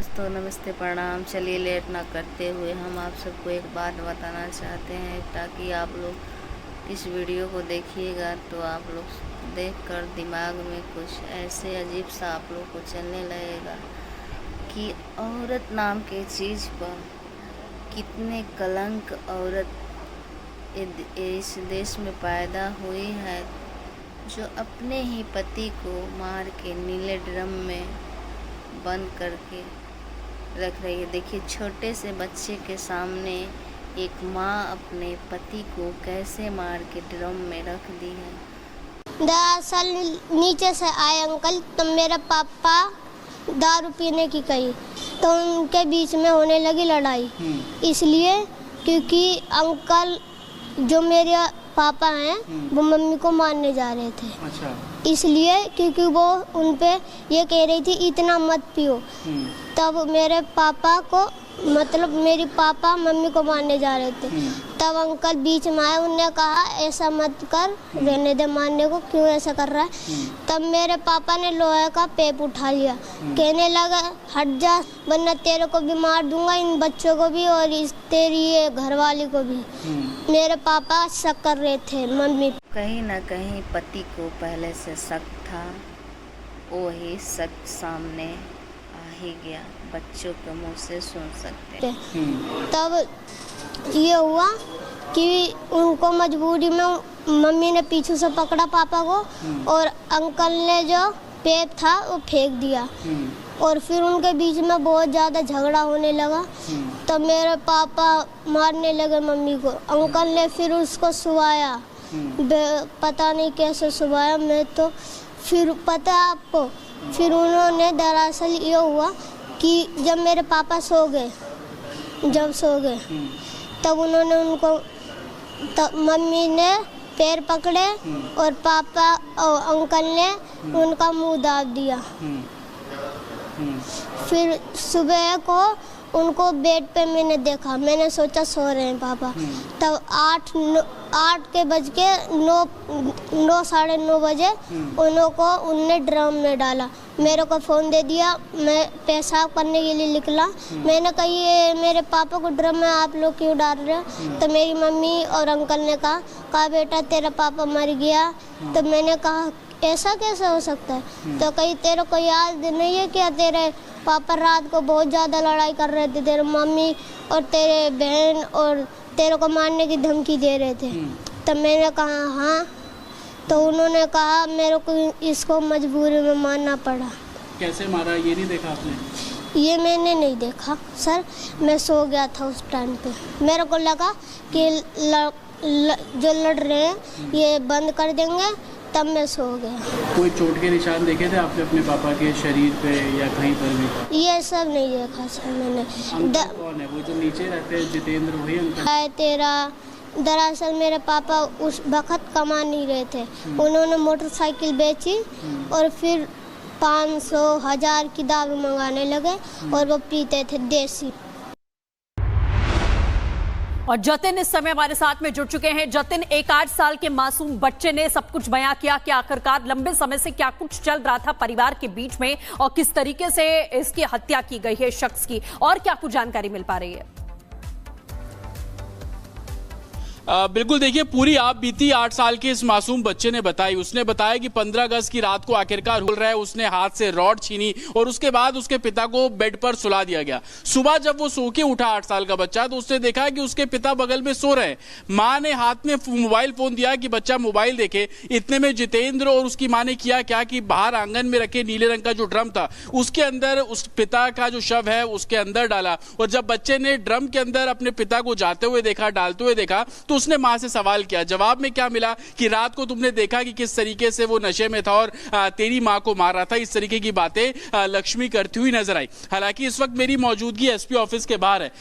दोस्तों नमस्ते प्रणाम। चलिए लेट ना करते हुए हम आप सबको एक बात बताना चाहते हैं, ताकि आप लोग इस वीडियो को देखिएगा तो आप लोग देखकर दिमाग में कुछ ऐसे अजीब सा आप लोग को चलने लगेगा कि औरत नाम के चीज़ पर कितने कलंक औरत इस देश में पैदा हुई है, जो अपने ही पति को मार के नीले ड्रम में बंद करके रख रही है। देखिए, छोटे से बच्चे के सामने एक माँ अपने पति को कैसे मार के ड्रम में रख दी है। दरअसल नीचे से आए अंकल, तो मेरे पापा दारू पीने की कही तो उनके बीच में होने लगी लड़ाई। इसलिए क्योंकि अंकल जो मेरे पापा हैं वो मम्मी को मारने जा रहे थे। अच्छा। इसलिए क्योंकि वो उन पे ये कह रही थी इतना मत पियो। तब मेरे पापा को मतलब मेरी पापा मम्मी को मारने जा रहे थे। तब अंकल बीच में आए, उन्होंने कहा ऐसा मत कर, रहने दे, मारने को क्यों ऐसा कर रहा है। तब मेरे पापा ने लोहे का पेप उठा लिया, कहने लगा हट जा वरना तेरे को भी मार दूंगा, इन बच्चों को भी और तेरी ये घरवाली को भी। मेरे पापा शक कर रहे थे मम्मी। कहीं ना कहीं पति को पहले से शक था, वही शक सामने आ ही गया, बच्चों के मुंह से सुन सकते। तब ये हुआ कि उनको मजबूरी में मम्मी ने पीछे से पकड़ा पापा को और अंकल ने जो पेप था वो फेंक दिया और फिर उनके बीच में बहुत ज़्यादा झगड़ा होने लगा। तब मेरे पापा मारने लगे मम्मी को। अंकल ने फिर उसको सुलाया, पता नहीं कैसे सुलाया, मैं तो फिर पता आपको, फिर उन्होंने दरअसल ये हुआ कि जब मेरे पापा सो गए तब उन्होंने उनको मम्मी ने पैर पकड़े और पापा और अंकल ने उनका मुंह दाब दिया। फिर सुबह को उनको बेड पे मैंने देखा, मैंने सोचा सो रहे हैं पापा। तब 9 साढ़े 9 बजे उनने ड्रम में डाला, मेरे को फ़ोन दे दिया। मैं पेशाब करने के लिए निकला, मैंने कहा ये मेरे पापा को ड्रम में आप लोग क्यों डाल रहे हो। तो मेरी मम्मी और अंकल ने कहा बेटा तेरा पापा मर गया। तो मैंने कहा ऐसा कैसे हो सकता है। तो कहीं तेरे को याद नहीं है क्या, तेरे पापा रात को बहुत ज़्यादा लड़ाई कर रहे थे, तेरे मम्मी और तेरे बहन और तेरे को मारने की धमकी दे रहे थे। तब मैंने कहा हाँ। तो उन्होंने कहा मेरे को इसको मजबूरी में मारना पड़ा। कैसे मारा ये नहीं देखा आपने? ये मैंने नहीं देखा सर, मैं सो गया था उस टाइम पे। मेरे को लगा कि जो लड़ रहे हैं ये बंद कर देंगे, तब मैं सो गया। कोई चोट के निशान देखे थे आपने अपने पापा के शरीर पे या कहीं पर भी? ये सब नहीं देखा सर मैंने। कौन है वो जो नीचे रहते हैं, जितेंद्र, वही अंकल? तेरा दरअसल मेरे पापा उस वक्त कमा नहीं रहे थे, उन्होंने मोटरसाइकिल बेची और फिर 500 1000 की दारू मंगाने लगे और वो पीते थे देसी। और जतिन इस समय हमारे साथ में जुड़ चुके हैं। जतिन, एक 8 साल के मासूम बच्चे ने सब कुछ बयां किया कि आखिरकार लंबे समय से क्या कुछ चल रहा था परिवार के बीच में और किस तरीके से इसकी हत्या की गई है शख्स की, और क्या कुछ जानकारी मिल पा रही है? बिल्कुल, देखिए पूरी आप बीती 8 साल के इस मासूम बच्चे ने बताई। उसने बताया कि 15 अगस्त की रात को आखिरकार हो रहा है, उसने हाथ से रॉड छीनी और उसके बाद उसके पिता को बेड पर सुला दिया गया। सुबह जब वो सो के उठा 8 साल का बच्चा, तो उसने देखा कि उसके पिता बगल में सो रहे हैं। माँ ने हाथ में मोबाइल फोन दिया कि बच्चा मोबाइल देखे। इतने में जितेंद्र और उसकी माँ ने किया क्या कि बाहर आंगन में रखे नीले रंग का जो ड्रम था उसके अंदर उस पिता का जो शव है उसके अंदर डाला। और जब बच्चे ने ड्रम के अंदर अपने पिता को जाते हुए देखा, डालते हुए देखा, तो उसने मां से सवाल किया। जवाब में क्या मिला कि रात को तुमने देखा कि किस तरीके से वो नशे में था और तेरी मां को मार रहा था। इस तरीके की बातें लक्ष्मी करती हुई नजर आई। हालांकि इस वक्त मेरी मौजूदगी एसपी ऑफिस के बाहर है।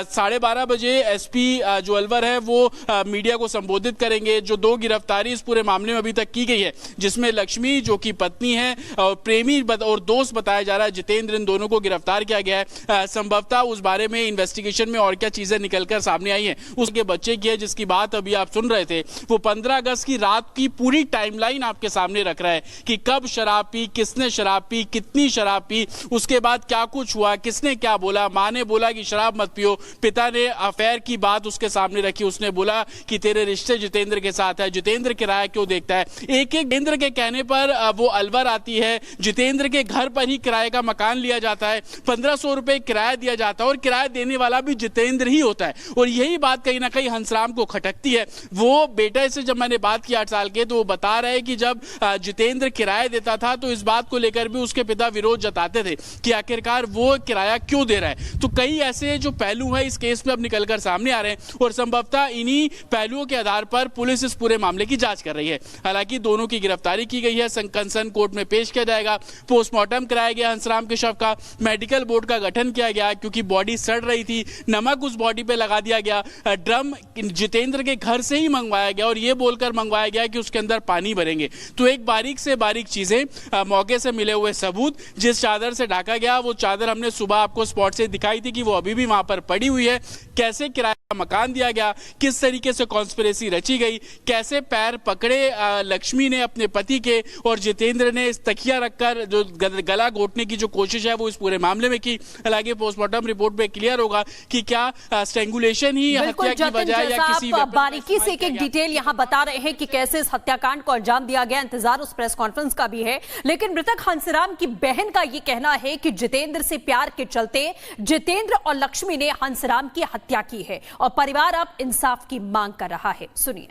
12:30 बजे एसपी जो अलवर है वो मीडिया को संबोधित करेंगे। जो 2 गिरफ्तारी इस पूरे मामले में अभी तक की गई है, जिसमें लक्ष्मी जो कि पत्नी है और प्रेमी और दोस्त बताया जा रहा है जितेंद्र, इन दोनों को गिरफ्तार किया गया है। संभवतः उस बारे में इन्वेस्टिगेशन में और क्या चीजें निकलकर सामने आई है, उसके बच्चे की है जिसकी बात अभी आप सुन रहे थे वो 15 अगस्त की रात की पूरी टाइमलाइन आपके सामने रख रहा है कि कब शराब पी, किसने शराब पी, कितनी शराब पी, उसके बाद क्या कुछ हुआ, किसने क्या बोला। माँ ने बोला कि शराब मत पियो, पिता ने अफेयर की बात उसके सामने रखी, उसने बोला कि तेरे रिश्ते जितेंद्र के साथ है, जितेंद्र किराया क्यों देखता है। एक जितेंद्र के कहने पर वो अलवर आती है, जितेंद्र के घर पर ही किराए का मकान लिया जाता है, 1500 रुपए किराया दिया जाता है और किराया देने वाला भी जितेंद्र ही होता है। और यही बात कहीं ना कहीं हंसराम को खटकती है। वो बेटे से जब मैंने बात की 8 साल के, तो वो बता रहे हैं कि जब जितेंद्र किराया देता था तो इस बात को लेकर भी उसके पिता विरोध जताते थे कि आखिरकार वो किराया क्यों दे रहा है। तो कई ऐसे जो पहलू हैं इस केस में अब निकलकर सामने आ रहे हैं और संभवतः इन्हीं पहलुओं के आधार पर पुलिस इस पूरे मामले की जांच कर रही है। हालांकि दोनों की गिरफ्तारी की गई है, कंसर्न कोर्ट में पेश किया जाएगा, पोस्टमार्टम कराया गया हंसराम के शव का, मेडिकल बोर्ड का गठन किया गया क्योंकि बॉडी सड़ रही थी, नमक उस बॉडी पे लगा दिया गया, ड्रम जितेंद्र के घर से ही मंगवाया गया और ये बोलकर मंगवाया गया कि उसके अंदर पानी भरेंगे। तो एक बारीक से बारीक चीजें, मौके से मिले हुए सबूत, जिस चादर से ढका गया वो चादर हमने सुबह आपको स्पॉट से दिखाई थी कि वो अभी भी वहां पर पड़ी हुई है, कैसे किराया का मकान दिया गया, किस तरीके से कॉन्स्पिरेसी रची गई, कैसे पैर पकड़े लक्ष्मी ने अपने पति के और जितेंद्र ने इस तकिया रखकर जो गला घोटने की जो कोशिश है वो इस पूरे मामले में की। हालांकि पोस्टमार्टम रिपोर्ट में क्लियर होगा कि क्या स्ट्रेंगुलेशन ही हत्या की वजह या किसी बारीकी से एक डिटेल यहां बता रहे हैं कि कैसे इस हत्याकांड को अंजाम दिया गया। इंतजार उस प्रेस कॉन्फ्रेंस का भी है, लेकिन मृतक हंसराम की बहन का यह कहना है कि जितेंद्र से प्यार के चलते जितेंद्र और लक्ष्मी ने हंसराम की हत्या की है और परिवार अब इंसाफ की मांग कर रहा है। सुनिए।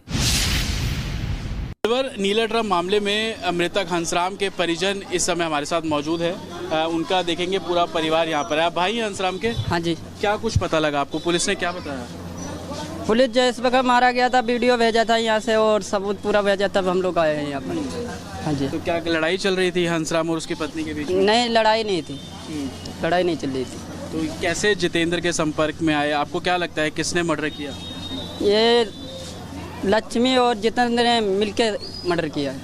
नीला ड्रम मामले में मृतक हंसराम के परिजन इस समय हमारे साथ मौजूद है, उनका देखेंगे पूरा परिवार यहाँ पर है। भाई हंसराम के? हाँ जी। क्या कुछ पता लगा आपको, पुलिस ने क्या बताया? पुलिस जिस वक्त मारा गया था वीडियो भेजा था यहाँ से और सबूत पूरा भेजा, तब हम लोग आए हैं यहाँ पर। हाँ जी। तो क्या लड़ाई चल रही थी हंसराम और उसकी पत्नी के बीच में? नहीं, लड़ाई नहीं थी, लड़ाई नहीं चल रही थी। तो कैसे जितेंद्र के संपर्क में आए, आपको क्या लगता है किसने मर्डर किया? ये लक्ष्मी और जितेंद्र ने मिलकर मर्डर किया है।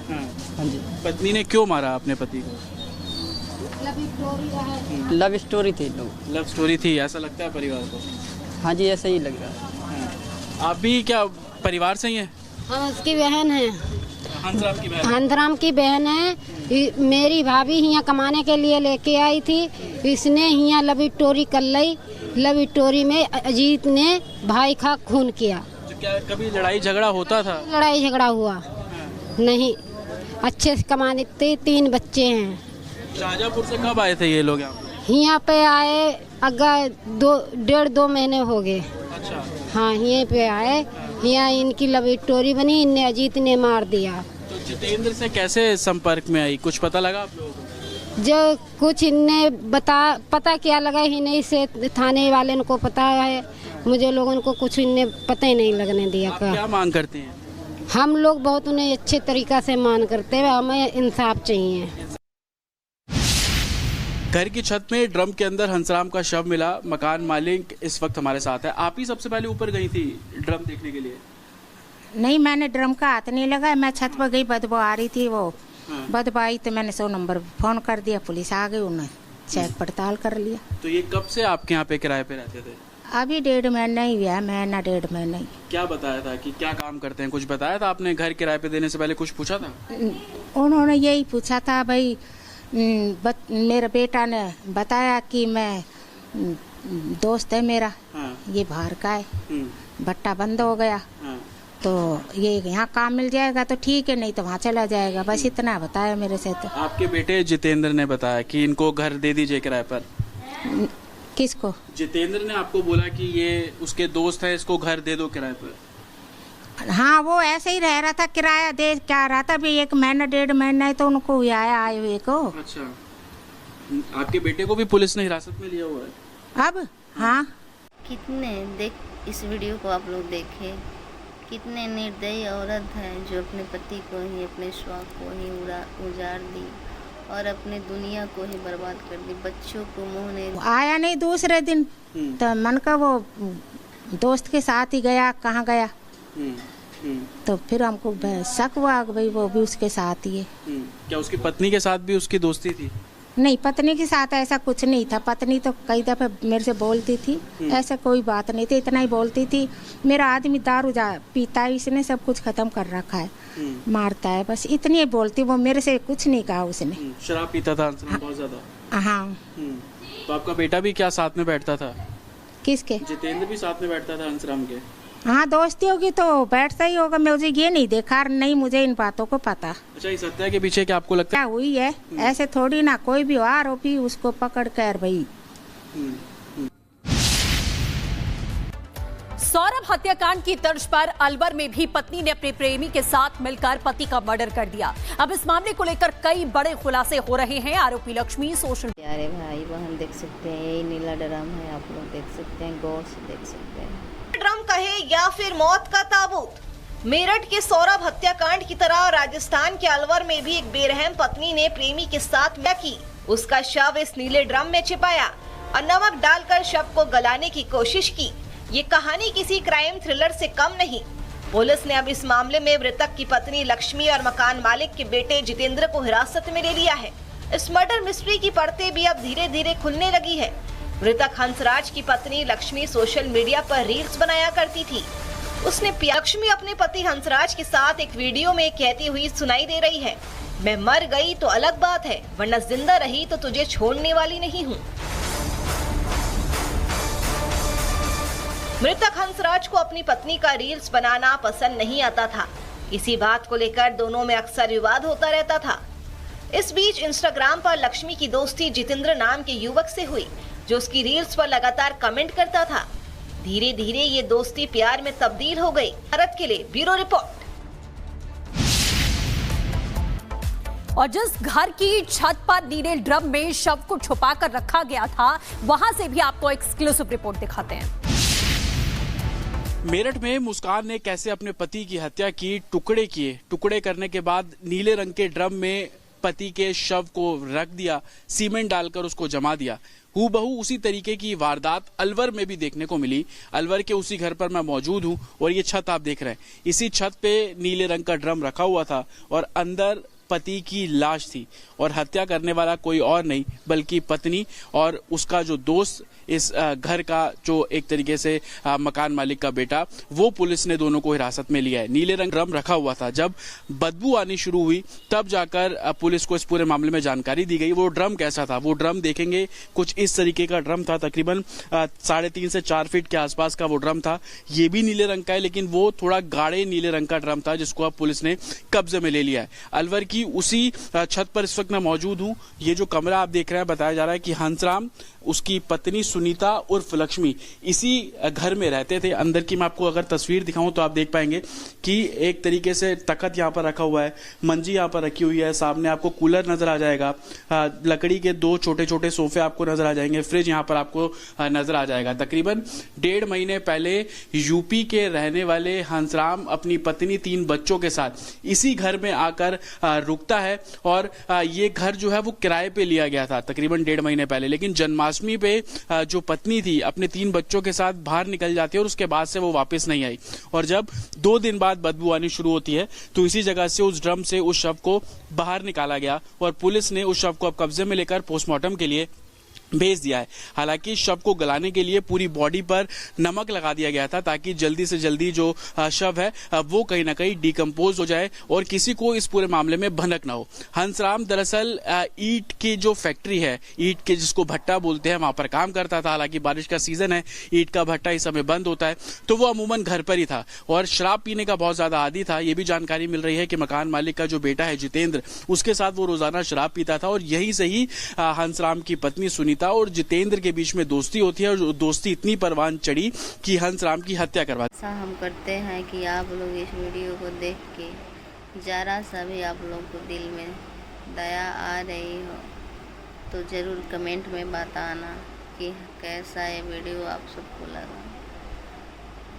हाँ जी। पत्नी ने क्यों मारा अपने पति को? लव स्टोरी थी, लोग लव स्टोरी थी ऐसा लगता है परिवार को? हाँ जी, ऐसा ही लग रहा है। आप भी क्या परिवार से ही हैं? हम उसकी बहन है, हंसराम की बहन। हंसराम की बहन है। मेरी भाभी यहाँ कमाने के लिए लेके आई थी, इसने यहाँ लवी टोरी कर ली, लवी टोरी में अजीत ने भाई का खून किया। तो क्या कभी लड़ाई झगड़ा होता था? लड़ाई झगड़ा हुआ नहीं, अच्छे से कमाने थे, 3 बच्चे हैं। शाहजहाँपुर से कब आए थे ये लोग यहाँ पे आए? अगर 1.5-2 महीने हो गए। अच्छा। हाँ, यहीं पे आए, यहाँ इनकी लवी टोरी बनी, इनने अजीत ने मार दिया। तो जितेंद्र से कैसे संपर्क में आई, कुछ पता लगा आप लोगों को? जो कुछ इनने पता क्या लगा ही नहीं, से थाने वाले को पता है, मुझे लोगों को कुछ इनने पता ही नहीं लगने दिया। आप क्या मांग करते हैं? हम लोग बहुत उन्हें अच्छे तरीका से मान करते हैं, हमें इंसाफ चाहिए। घर की छत में ड्रम के अंदर हंसराम का शव मिला, मकान मालिक इस वक्त हमारे साथ है। आप ही सबसे पहले ऊपर गई थी ड्रम देखने के लिए? नहीं, मैंने ड्रम का हाथ नहीं लगाया, मैं छत पर गई, बदबू आ रही थी, वो बदबू आई तो मैंने 100 नंबर फोन कर दिया, पुलिस आ गई, उन्होंने चेक पड़ताल कर लिया। तो ये कब से आपके यहाँ पे किराए पे रहते थे? अभी 1.5 महीना ही हुआ, महीना 1.5 महीना ही। क्या बताया था कि क्या काम करते हैं, कुछ बताया था आपने? घर किराए पे देने से पहले कुछ पूछा था? उन्होंने यही पूछा था भाई, मेरे बेटा ने बताया कि मैं दोस्त है मेरा, ये बाहर का है, भट्टा बंद हो गया, तो ये यहाँ काम मिल जाएगा तो ठीक है, नहीं तो वहाँ चला जाएगा, बस इतना बताया मेरे से। तो आपके बेटे जितेंद्र ने बताया कि इनको घर दे दीजिए किराए पर? किसको? जितेंद्र ने आपको बोला कि ये उसके दोस्त है, इसको घर दे दो किराए पर? हाँ, वो ऐसे ही रह रहा था, किराया दे क्या रहा था, अभी 1 महीना 1.5 महीना है तो उनको आए हुए को। अच्छा। आपके बेटे को भी पुलिस ने हिरासत में लिया हुआ है अब? हाँ। कितने इस वीडियो को आप लोग देखें, कितने निर्दयी औरत है जो अपने पति को ही, अपने शौक को ही उजाड़ दी और अपने दुनिया को ही बर्बाद कर दी। बच्चों को मुँह नहीं आया नहीं दूसरे दिन, तो मन का वो दोस्त के साथ ही गया, कहाँ गया, तो फिर हमको शक हुआ भाई वो भी उसके साथ ही है। क्या उसकी पत्नी के साथ भी उसकी दोस्ती थी? नहीं, पत्नी के साथ ऐसा कुछ नहीं था। पत्नी तो कई दफे मेरे से बोलती थी, ऐसा कोई बात नहीं थी, इतना ही बोलती थी मेरा आदमी दारू पीता है, इसने सब कुछ खत्म कर रखा है, मारता है, बस इतनी ही बोलती। वो मेरे से कुछ नहीं कहा उसने। शराब पीता था हंसराम बहुत ज्यादा। हाँ। तो आपका बेटा भी क्या साथ में बैठता था? किसके? जितेंद्र भी साथ में बैठता था हंसराम के? हाँ, दोस्ती होगी तो बैठता ही होगा। मुझे ये नहीं देखा, नहीं मुझे इन बातों को पता। अच्छा, इस हत्या के पीछे क्या आपको लगता क्या हुई है? ऐसे थोड़ी ना कोई भी आरोपी उसको पकड़ कर भाई। सौरभ हत्याकांड की तर्ज पर अलवर में भी पत्नी ने अपने प्रेमी के साथ मिलकर पति का मर्डर कर दिया। अब इस मामले को लेकर कई बड़े खुलासे हो रहे हैं। आरोपी लक्ष्मी सोशल प्यारे भाई बहन देख सकते हैं, यही नीला ड्रम है, आप लोग देख सकते हैं, गौर से देख सकते हैं। ड्रम कहे या फिर मौत का ताबूत, मेरठ के सौरभ हत्याकांड की तरह राजस्थान के अलवर में भी एक बेरहम पत्नी ने प्रेमी के साथ क्या की, उसका शव इस नीले ड्रम में छिपाया और नमक डालकर शव को गलाने की कोशिश की। ये कहानी किसी क्राइम थ्रिलर से कम नहीं। पुलिस ने अब इस मामले में मृतक की पत्नी लक्ष्मी और मकान मालिक के बेटे जितेंद्र को हिरासत में ले लिया है। इस मर्डर मिस्ट्री की परतें भी अब धीरे धीरे खुलने लगी है। मृतक हंसराज की पत्नी लक्ष्मी सोशल मीडिया पर रील्स बनाया करती थी। उसने लक्ष्मी अपने पति हंसराज के साथ एक वीडियो में कहती हुई सुनाई दे रही है, मैं मर गई तो अलग बात है, वरना जिंदा रही तो तुझे छोड़ने वाली नहीं हूँ। मृतक हंसराज को अपनी पत्नी का रील्स बनाना पसंद नहीं आता था। इसी बात को लेकर दोनों में अक्सर विवाद होता रहता था। इस बीच इंस्टाग्राम पर लक्ष्मी की दोस्ती जितेंद्र नाम के युवक से हुई, जो उसकी रील्स पर लगातार कमेंट करता था। धीरे धीरे ये दोस्ती प्यार में तब्दील हो गई। भारत के लिए ब्यूरो रिपोर्ट। और जिस घर की छत पर नीले ड्रम में शव को छुपाकर रखा गया था, वहां से भी आपको एक्सक्लूसिव रिपोर्ट दिखाते हैं। मेरठ में मुस्कान ने कैसे अपने पति की हत्या की, टुकड़े किए, टुकड़े करने के बाद नीले रंग के ड्रम में पति के शव को रख दिया, सीमेंट डालकर उसको जमा दिया। हूबहू उसी तरीके की वारदात अलवर में भी देखने को मिली। अलवर के उसी घर पर मैं मौजूद हूं और ये छत आप देख रहे हैं, इसी छत पे नीले रंग का ड्रम रखा हुआ था और अंदर पति की लाश थी और हत्या करने वाला कोई और नहीं बल्कि पत्नी और उसका जो दोस्त, इस घर का जो एक तरीके से मकान मालिक का बेटा, वो पुलिस ने दोनों को हिरासत में लिया है। नीले रंग ड्रम रखा हुआ था। जब बदबू आनी शुरू हुई तब जाकर पुलिस को इस पूरे मामले में जानकारी दी गई। वो ड्रम कैसा था, वो ड्रम देखेंगे, कुछ इस तरीके का ड्रम था, तकरीबन 3.5 से 4 फीट के आसपास का वो ड्रम था। ये भी नीले रंग का है, लेकिन वो थोड़ा गाढ़े नीले रंग का ड्रम था जिसको अब पुलिस ने कब्जे में ले लिया है। अलवर की उसी छत पर इस वक्त मैं मौजूद हूं। ये जो कमरा आप देख रहे हैं, बताया जा रहा है कि हंसराम, उसकी पत्नी सुनीता उर्फ लक्ष्मी इसी घर में रहते थे। अंदर की मैं आपको अगर तस्वीर दिखाऊं तो आप देख पाएंगे कि एक तरीके से तख्त यहाँ पर रखा हुआ है, मंजी यहाँ पर रखी हुई है, सामने आपको कूलर नजर आ जाएगा, लकड़ी के 2 छोटे छोटे सोफे आपको नजर आ जाएंगे, फ्रिज यहाँ पर आपको नजर आ जाएगा। तकरीबन 1.5 महीने पहले यूपी के रहने वाले हंसराम अपनी पत्नी 3 बच्चों के साथ इसी घर में आकर रुकता है और ये घर जो है वो किराए पे लिया गया था तकरीबन 1.5 महीने पहले। लेकिन जन्माष्टमी पे जो पत्नी थी अपने 3 बच्चों के साथ बाहर निकल जाती है और उसके बाद से वो वापस नहीं आई और जब 2 दिन बाद बदबू आनी शुरू होती है तो इसी जगह से उस ड्रम से उस शव को बाहर निकाला गया और पुलिस ने उस शव को अब कब्जे में लेकर पोस्टमार्टम के लिए भेज दिया है। हालांकि शव को गलाने के लिए पूरी बॉडी पर नमक लगा दिया गया था ताकि जल्दी से जल्दी जो शव है वो कहीं ना कहीं डिकम्पोज हो जाए और किसी को इस पूरे मामले में भनक ना हो। हंसराम दरअसल ईंट की जो फैक्ट्री है, ईंट के जिसको भट्टा बोलते हैं, वहां पर काम करता था। हालांकि बारिश का सीजन है, ईंट का भट्टा इस समय बंद होता है, तो वो अमूमन घर पर ही था और शराब पीने का बहुत ज्यादा आदी था। ये भी जानकारी मिल रही है कि मकान मालिक का जो बेटा है जितेंद्र, उसके साथ वो रोजाना शराब पीता था और यहीं से ही हंसराम की पत्नी सुनीता और जितेंद्र के बीच में दोस्ती होती है और दोस्ती इतनी परवान चढ़ी कि हंसराम की हत्या करवा। ऐसा हम करते हैं कि आप लोग इस वीडियो को देख के जरा सा भी आप लोग को दिल में दया आ रही हो तो ज़रूर कमेंट में बताना कि कैसा ये वीडियो आप सबको लगा।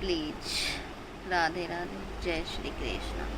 प्लीज़। राधे राधे। जय श्री कृष्ण।